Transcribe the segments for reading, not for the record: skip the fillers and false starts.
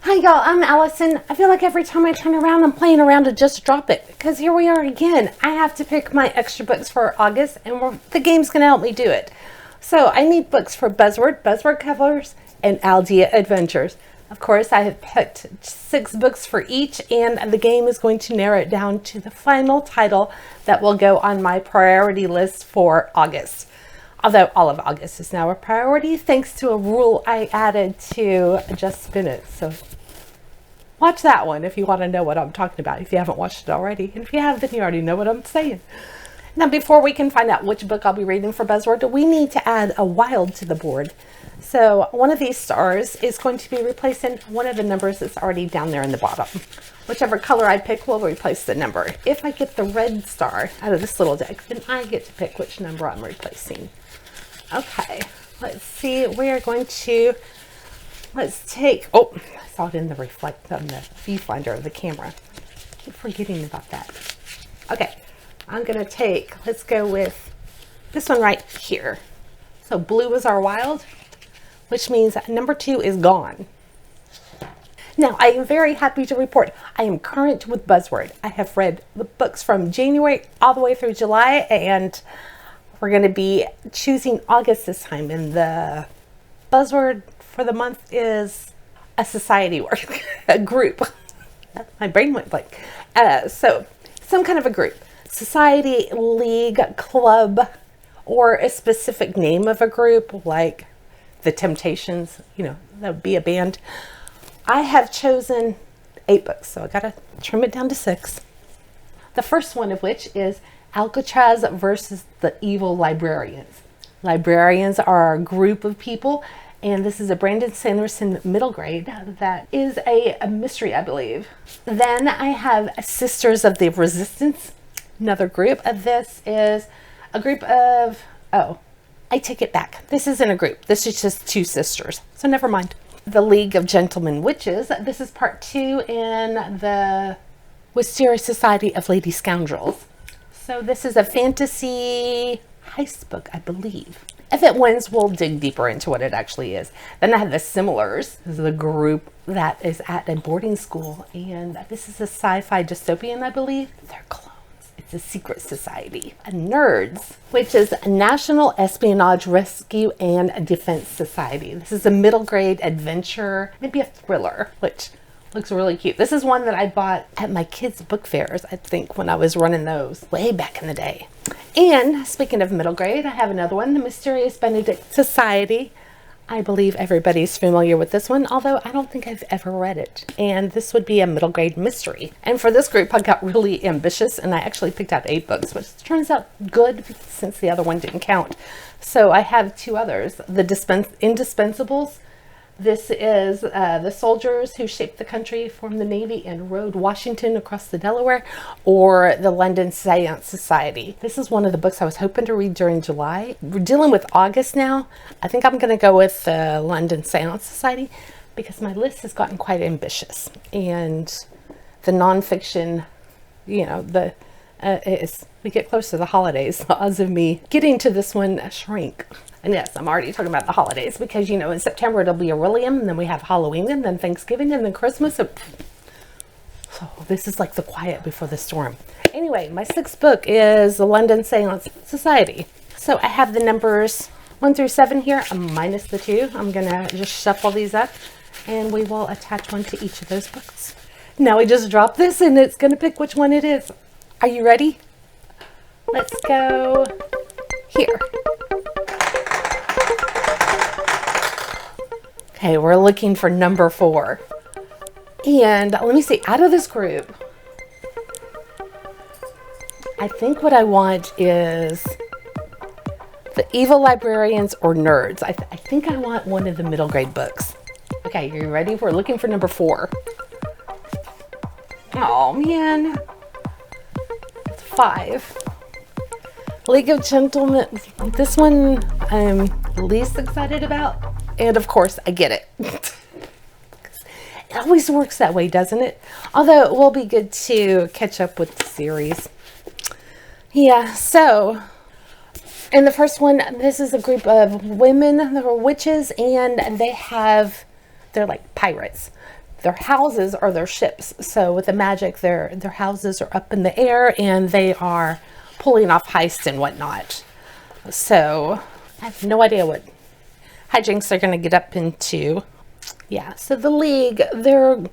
Hi y'all, I'm Allison. I feel like every time I turn around, I'm playing around to just drop it. Because here we are again. I have to pick my extra books for August, and the game's going to help me do it. So I need books for Buzzword Covers, and Aeldia Adventures. Of course, I have picked 6 books for each, and the game is going to narrow it down to the final title that will go on my priority list for August. Although all of August is now a priority thanks to a rule I added to Just Spin It. So watch that one if you want to know what I'm talking about, if you haven't watched it already. And if you have, then you already know what I'm saying. Now, before we can find out which book I'll be reading for Buzzword, we need to add a wild to the board. So one of these stars is going to be replacing one of the numbers that's already down there in the bottom. Whichever color I pick will replace the number. If I get the red star out of this little deck, then I get to pick which number I'm replacing. Okay, let's see. We are going to, let's take, oh, I saw it in the reflect on the viewfinder of the camera. I keep forgetting about that. Okay, I'm going to take, let's go with this one right here. So blue is our wild, which means that number 2 is gone. Now, I am very happy to report I am current with Buzzword. I have read the books from January all the way through July, and we're going to be choosing August this time. And the Buzzword for the month is a society work, a group. My brain went blank. So some kind of a group, society, league, club, or a specific name of a group like the Temptations, you know, that would be a band. I have chosen 8 books, so I gotta trim it down to 6. The first one of which is Alcatraz versus the Evil Librarians. Librarians are a group of people, and this is a Brandon Sanderson middle grade that is a mystery, I believe. Then I have Sisters of the Resistance, another group. This is a group of, oh, I take it back. This isn't a group. This is just 2 sisters, so never mind. The League of Gentlemen Witches. This is part 2 in the Wisteria Society of Lady Scoundrels. So this is a fantasy heist book, I believe. If it wins, we'll dig deeper into what it actually is. Then I have the Similars. This is a group that is at a boarding school, and this is a sci-fi dystopian, I believe. They're clones. It's a secret society. Nerds, which is a National Espionage Rescue and Defense Society. This is a middle grade adventure, maybe a thriller, which looks really cute. This is one that I bought at my kids' book fairs, I think, when I was running those way back in the day. And speaking of middle grade, I have another one, the Mysterious Benedict Society. I believe everybody's familiar with this one, although I don't think I've ever read it. And this would be a middle grade mystery. And for this group, I got really ambitious, and I actually picked out 8 books, which turns out good since the other one didn't count. So I have 2 others, the Indispensables. This is the soldiers who shaped the country, formed the Navy, and rode Washington across the Delaware, or the London Science Society. This is one of the books I was hoping to read during July. We're dealing with August now. I think I'm going to go with the London Science Society because my list has gotten quite ambitious. And the nonfiction, you know, we get close to the holidays. The odds of me getting to this one shrink. And yes, I'm already talking about the holidays because, you know, in September it'll be Aurelium, and then we have Halloween, and then Thanksgiving, and then Christmas. So this is like the quiet before the storm. Anyway, my 6th book is the London Science Society. So I have the numbers 1 through 7 here, minus the 2. I'm going to just shuffle these up, and we will attach one to each of those books. Now we just drop this, and it's going to pick which one it is. Are you ready? Let's go here. Okay, we're looking for number 4. And let me see, out of this group, I think what I want is the Evil Librarians or Nerds. I think I want one of the middle grade books. Okay, you ready? We're looking for number 4. Oh, man. It's 5. League of Gentlemen. This one I'm least excited about. And of course, I get it. It always works that way, doesn't it? Although it will be good to catch up with the series. Yeah, so in the first one, this is a group of women that are witches, and they're like pirates. their houses are their ships. So with the magic, their houses are up in the air and they are pulling off heists and whatnot. So I have no idea what hijinks they're going to get up into. Yeah, so the League, their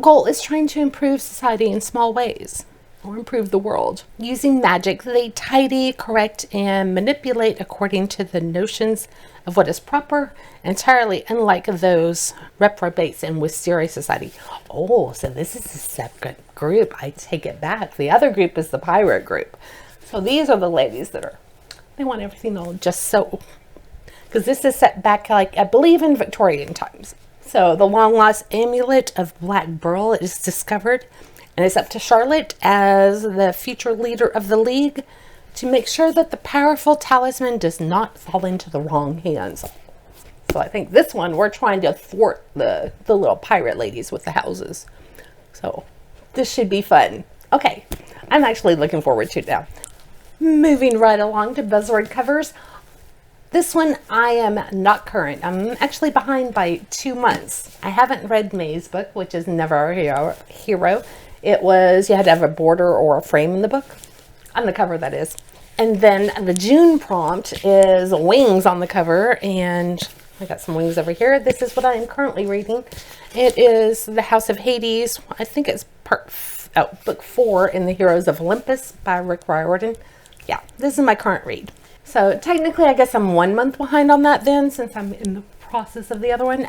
goal is trying to improve society in small ways, or improve the world. Using magic, they tidy, correct, and manipulate according to the notions of what is proper, entirely unlike those reprobates in Wisteria Society. Oh, so this is a separate group. I take it back. The other group is the pirate group. So these are the ladies they want everything all just so. Because this is set back, like, I believe, in Victorian times. So the long-lost amulet of Black Burl is discovered, and it's up to Charlotte as the future leader of the League to make sure that the powerful talisman does not fall into the wrong hands. So I think this one, we're trying to thwart the little pirate ladies with the houses. So this should be fun. Okay, I'm actually looking forward to it now. Moving right along to Buzzword Covers. This one, I am not current. I'm actually behind by 2 months. I haven't read May's book, which is Never a Hero. It was, you had to have a border or a frame in the book. On the cover, that is. And then the June prompt is wings on the cover. And I got some wings over here. This is what I am currently reading. It is The House of Hades. I think it's book 4 in the Heroes of Olympus by Rick Riordan. Yeah, this is my current read. So technically, I guess I'm 1 month behind on that then, since I'm in the process of the other one.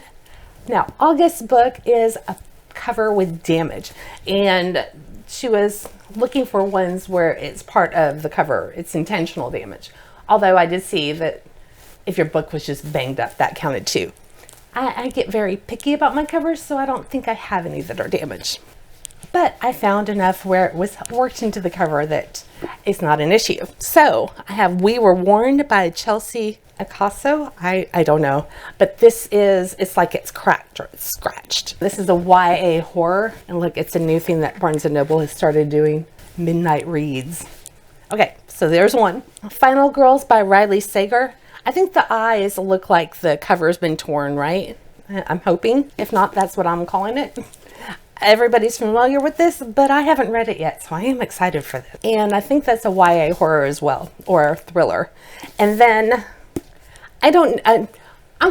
Now, August's book is a cover with damage, and she was looking for ones where it's part of the cover. It's intentional damage. Although I did see that if your book was just banged up, that counted too. I get very picky about my covers, so I don't think I have any that are damaged. But I found enough where it was worked into the cover that it's not an issue. So I have We Were Warned by Chelsea Acaso. I don't know. But this is, it's like it's cracked or it's scratched. This is a YA horror. And look, it's a new thing that Barnes & Noble has started doing. Midnight reads. Okay, so there's one. Final Girls by Riley Sager. I think the eyes look like the cover's been torn, right? I'm hoping. If not, that's what I'm calling it. Everybody's familiar with this, but I haven't read it yet, so I am excited for this. And I think that's a YA horror as well, or thriller. And then, I'm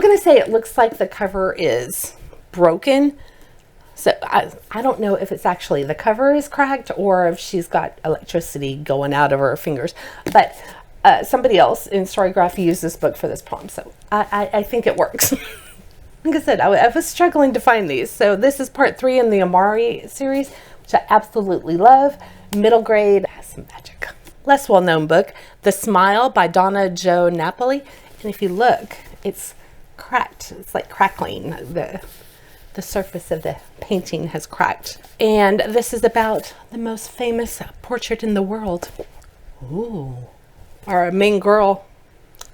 going to say it looks like the cover is broken. So I don't know if it's actually the cover is cracked or if she's got electricity going out of her fingers. But somebody else in Storygraph used this book for this poem, so I think it works. Like I said, I was struggling to find these. So this is part 3 in the Amari series, which I absolutely love. Middle grade, has some magic. Less well-known book, The Smile by Donna Jo Napoli. And if you look, it's cracked. It's like crackling. The surface of the painting has cracked. And this is about the most famous portrait in the world. Ooh. Our main girl,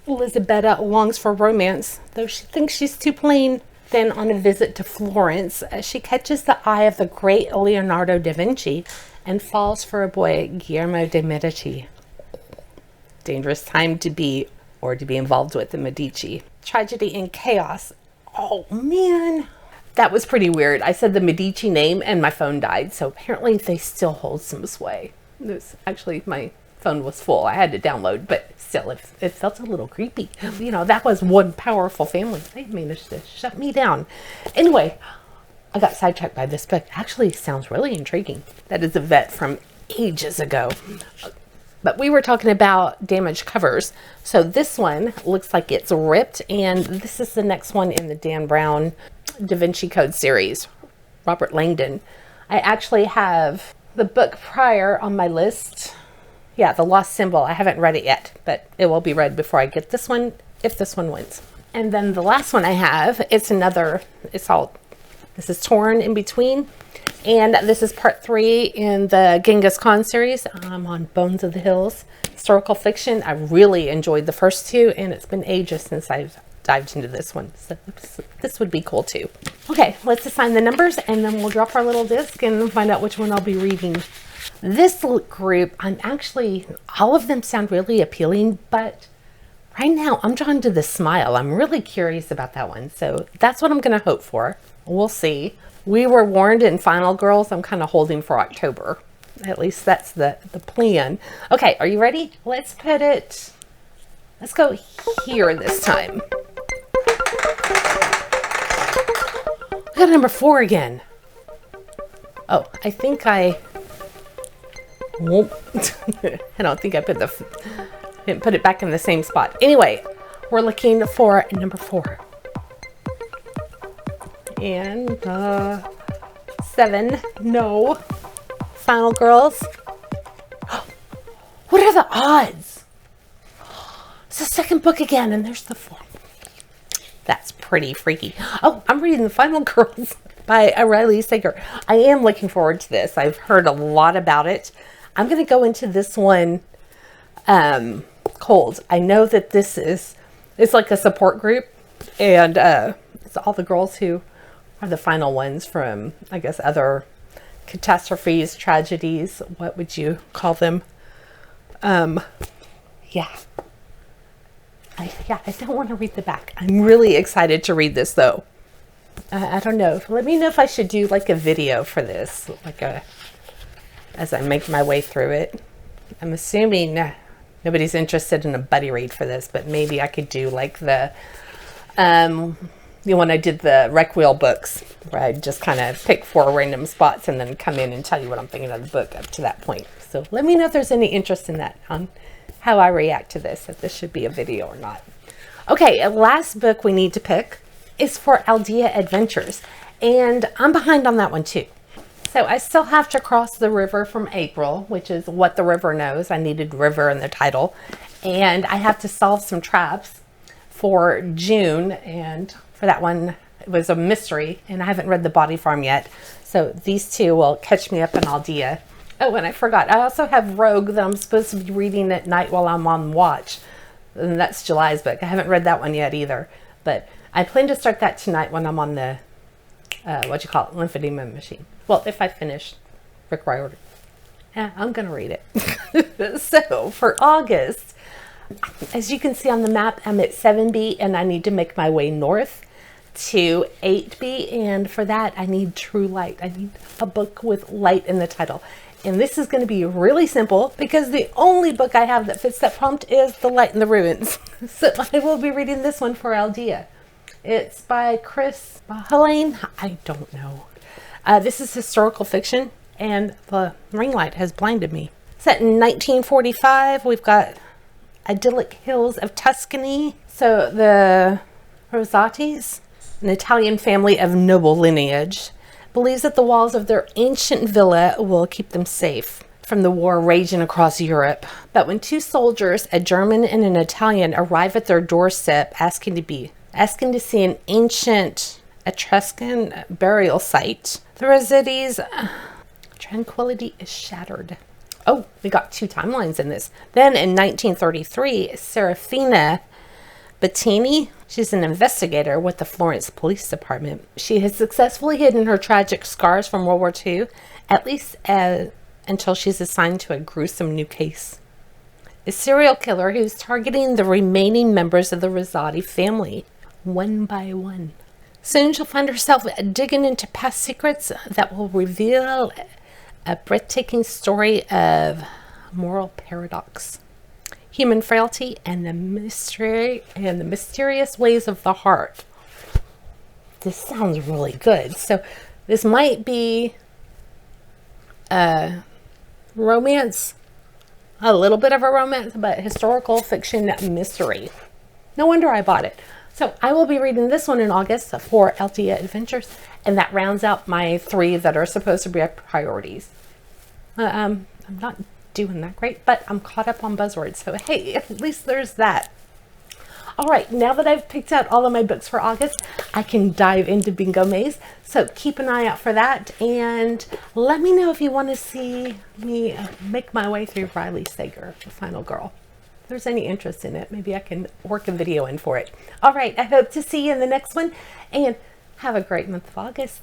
Elisabetta, longs for romance, though she thinks she's too plain. Then on a visit to Florence, she catches the eye of the great Leonardo da Vinci and falls for a boy, Guillermo de Medici. Dangerous time to be involved with the Medici. Tragedy and chaos. Oh man, that was pretty weird. I said the Medici name and my phone died, so apparently they still hold some sway. Actually, my phone was full. I had to download, but still, it felt a little creepy. You know, that was one powerful family. They managed to shut me down. Anyway, I got sidetracked by this book. Actually, sounds really intriguing. That is a vet from ages ago. But we were talking about damaged covers. So this one looks like it's ripped, and this is the next one in the Dan Brown Da Vinci Code series, Robert Langdon. I actually have the book prior on my list. Yeah, The Lost Symbol. I haven't read it yet, but it will be read before I get this one, if this one wins. And then the last one I have, this is Torn in Between. And this is part 3 in the Genghis Khan series. I'm on Bones of the Hills. Historical fiction. I really enjoyed the first 2, and it's been ages since I've dived into this one. So this would be cool too. Okay, let's assign the numbers, and then we'll drop our little disc and find out which one I'll be reading. This group, all of them sound really appealing, but right now I'm drawn to The Smile. I'm really curious about that one. So that's what I'm going to hope for. We'll see. We Were Warned and Final Girls, I'm kind of holding for October. At least that's the plan. Okay, are you ready? Let's go here this time. We got number 4 again. Oh, I think I don't think I didn't put it back in the same spot. Anyway, we're looking for number 4. And 7, no. Final Girls. What are the odds? It's the second book again, and there's the 4. That's pretty freaky. Oh, I'm reading The Final Girls by Riley Sager. I am looking forward to this. I've heard a lot about it. I'm going to go into this one cold. I know that it's like a support group, and it's all the girls who are the final ones from, I guess, other catastrophes, tragedies. What would you call them? Yeah. I don't want to read the back. I'm really excited to read this, though. I don't know. Let me know if I should do like a video for this, as I make my way through it. I'm assuming nobody's interested in a buddy read for this, but maybe I could do like the when I did the Rec Wheel books, where I just kind of pick 4 random spots and then come in and tell you what I'm thinking of the book up to that point. So let me know if there's any interest in that, on how I react to this, if this should be a video or not. Okay, last book we need to pick is for Aeldia Adventures, and I'm behind on that one too. So I still have to cross the river from April, which is What the River Knows. I needed river in the title, and I have to solve some traps for June, and for that one it was a mystery, and I haven't read The Body Farm yet, so these 2 will catch me up in Aeldia. Oh, and I forgot, I also have Rogue that I'm supposed to be reading at night while I'm on watch, and that's July's book. I haven't read that one yet either, but I plan to start that tonight when I'm on the lymphedema machine. Well, if I finish Rick Riordan. I'm gonna read it. So for August, as you can see on the map, I'm at 7B, and I need to make my way north to 8B, and for that I need True Light. I need a book with light in the title, and this is going to be really simple because the only book I have that fits that prompt is The Light in the Ruins. So I will be reading this one for Aeldia. It's by Chris Bahalain. I don't know. This is historical fiction, and the ring light has blinded me. Set in 1945, we've got idyllic hills of Tuscany. So the Rosati's, an Italian family of noble lineage, believes that the walls of their ancient villa will keep them safe from the war raging across Europe. But when 2 soldiers, a German and an Italian, arrive at their doorstep asking to see an ancient Etruscan burial site, the Rosati's tranquility is shattered. Oh, we got 2 timelines in this. Then in 1933, Serafina Bettini, she's an investigator with the Florence Police Department. She has successfully hidden her tragic scars from World War II, at least until she's assigned to a gruesome new case. A serial killer who's targeting the remaining members of the Rosati family, one by one. Soon she'll find herself digging into past secrets that will reveal a breathtaking story of moral paradox, human frailty, and the mystery and the mysterious ways of the heart. This sounds really good. So this might be a romance, a little bit of a romance, but historical fiction mystery. No wonder I bought it. So I will be reading this one in August for Aeldia Adventures, and that rounds out my 3 that are supposed to be priorities. I'm not doing that great, but I'm caught up on buzzwords, so hey, at least there's that. All right, now that I've picked out all of my books for August, I can dive into Bingo Maze, so keep an eye out for that, and let me know if you want to see me make my way through Riley Sager, The Final Girl. If there's any interest in it, maybe I can work a video in for it. All right, I hope to see you in the next one, and have a great month of August.